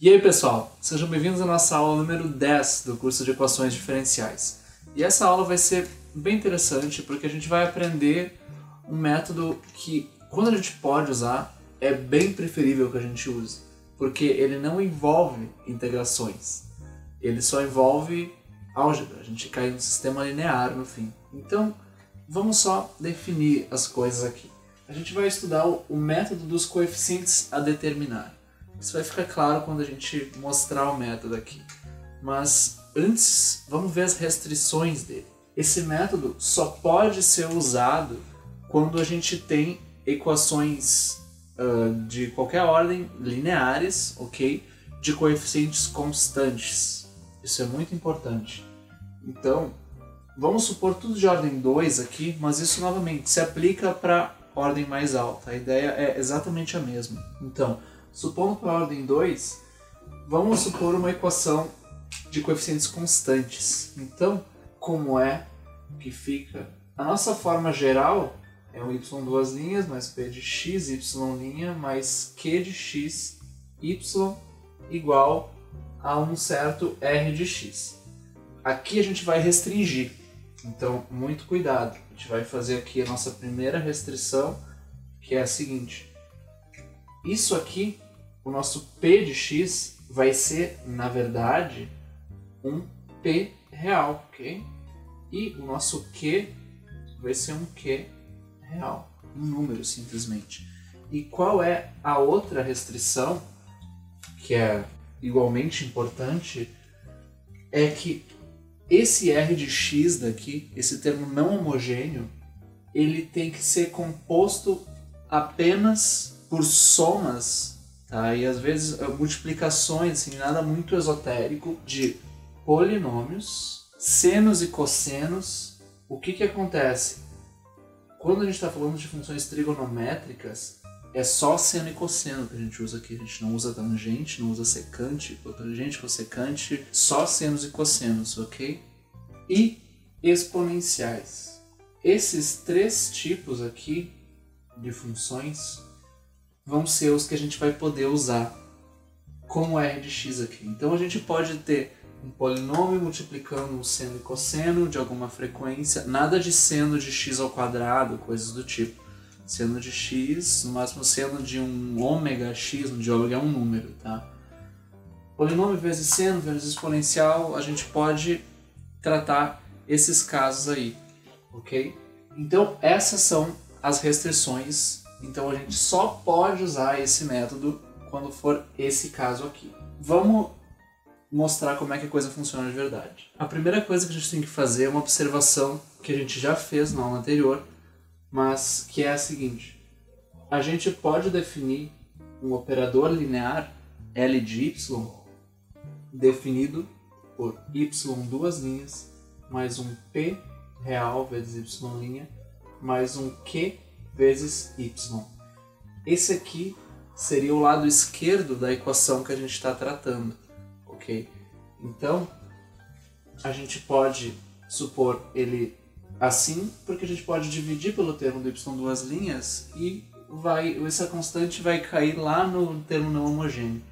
E aí pessoal, sejam bem-vindos à nossa aula número 10 do curso de Equações Diferenciais. E essa aula vai ser bem interessante porque a gente vai aprender um método que, quando a gente pode usar, é bem preferível que a gente use, porque ele não envolve integrações, ele só envolve álgebra, a gente cai no sistema linear no fim. Então, vamos só definir as coisas aqui. A gente vai estudar o método dos coeficientes a determinar. Isso vai ficar claro quando a gente mostrar o método aqui. Mas antes, vamos ver as restrições dele. Esse método só pode ser usado quando a gente tem equações de qualquer ordem lineares, ok? De coeficientes constantes. Isso é muito importante. Então, vamos supor tudo de ordem 2 aqui, mas isso novamente se aplica para ordem mais alta. A ideia é exatamente a mesma. Então, supondo para a ordem 2, vamos supor uma equação de coeficientes constantes. Então, como é que fica? A nossa forma geral é um y duas linhas mais p de x, y' mais q de x, y igual a um certo r de x. Aqui a gente vai restringir. Então, muito cuidado. A gente vai fazer aqui a nossa primeira restrição, que é a seguinte. Isso aqui, o nosso p de x, vai ser, na verdade, um p real, ok? E o nosso q vai ser um q real, um número simplesmente. E qual é a outra restrição, que é igualmente importante, é que esse r de x daqui, esse termo não homogêneo, ele tem que ser composto apenas por somas, tá? E às vezes multiplicações, assim, nada muito esotérico, de polinômios, senos e cossenos. O que acontece? Quando a gente está falando de funções trigonométricas, é só seno e cosseno que a gente usa aqui. A gente não usa tangente, não usa secante, cotangente, cossecante, só senos e cossenos, ok? E exponenciais. Esses três tipos aqui de funções vão ser os que a gente vai poder usar como r de x aqui. Então a gente pode ter um polinômio multiplicando um seno e cosseno de alguma frequência, nada de seno de x ao quadrado, coisas do tipo. Seno de x, no máximo seno de um ômega x, onde ômega é um número, tá? Polinômio vezes seno vezes exponencial, a gente pode tratar esses casos aí, ok? Então essas são as restrições, então a gente só pode usar esse método quando for esse caso aqui. Vamos mostrar como é que a coisa funciona de verdade. A primeira coisa que a gente tem que fazer é uma observação que a gente já fez na aula anterior, mas que é a seguinte. A gente pode definir um operador linear L de y definido por y duas linhas mais um p real vezes y' mais um q vezes y. Esse aqui seria o lado esquerdo da equação que a gente está tratando, ok? Então, a gente pode supor ele assim, porque a gente pode dividir pelo termo do y duas linhas e essa constante vai cair lá no termo não homogêneo,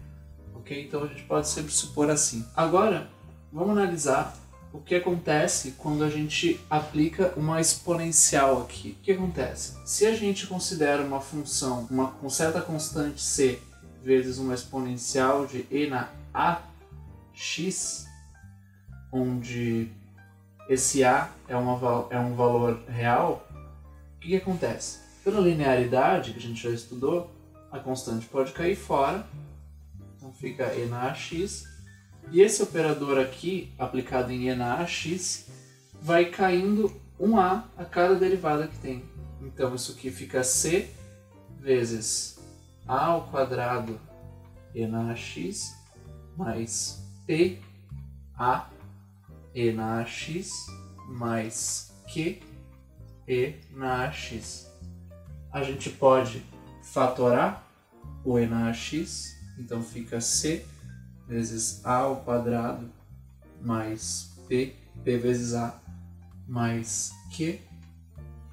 ok? Então a gente pode sempre supor assim. Agora, vamos analisar o que acontece quando a gente aplica uma exponencial aqui. O que acontece? Se a gente considera uma função com certa constante c vezes uma exponencial de e na ax, onde esse a é um valor real, o que acontece? Pela linearidade que a gente já estudou, a constante pode cair fora, então fica e na ax, e esse operador aqui, aplicado em e na ax, vai caindo um a cada derivada que tem. Então isso aqui fica c vezes a ao quadrado e na ax mais p a e na ax mais q e na ax. A gente pode fatorar o e na ax, então fica c vezes a ao quadrado mais p vezes a mais q,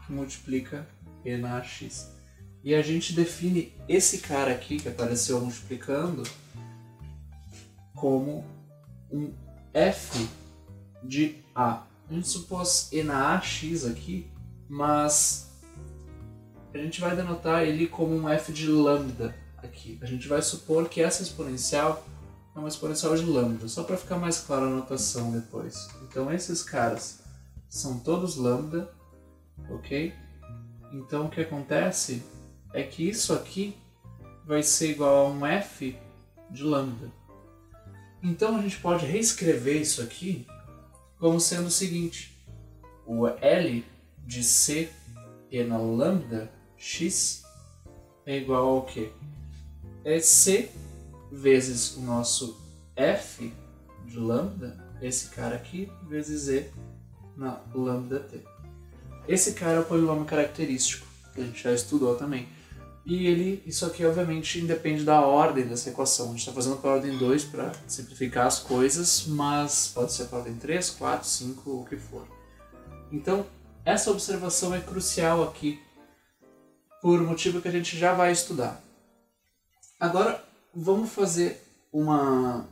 que multiplica e na ax. E a gente define esse cara aqui que apareceu multiplicando como um f de a. A gente supôs e na ax aqui, mas a gente vai denotar ele como um f de lambda aqui. A gente vai supor que essa exponencial é uma exponencial de lambda, só para ficar mais clara a notação depois. Então esses caras são todos lambda, ok? Então o que acontece é que isso aqui vai ser igual a um f de lambda. Então a gente pode reescrever isso aqui como sendo o seguinte: o L de C e na lambda x é igual ao quê? É C vezes o nosso f de lambda, esse cara aqui, vezes e na lambda t. Esse cara é o polinômio característico, que a gente já estudou também. E isso aqui obviamente independe da ordem dessa equação. A gente está fazendo para a ordem 2 para simplificar as coisas, mas pode ser para a ordem 3, 4, 5, o que for. Então, essa observação é crucial aqui, por motivo que a gente já vai estudar. Agora, vamos fazer uma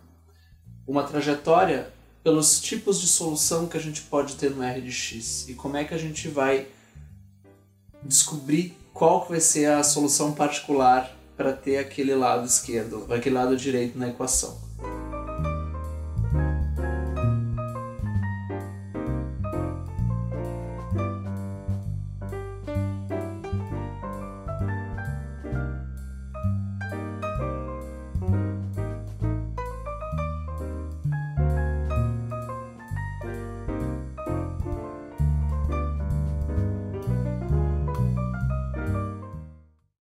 trajetória pelos tipos de solução que a gente pode ter no R de x e como é que a gente vai descobrir qual vai ser a solução particular para ter aquele lado esquerdo, aquele lado direito na equação.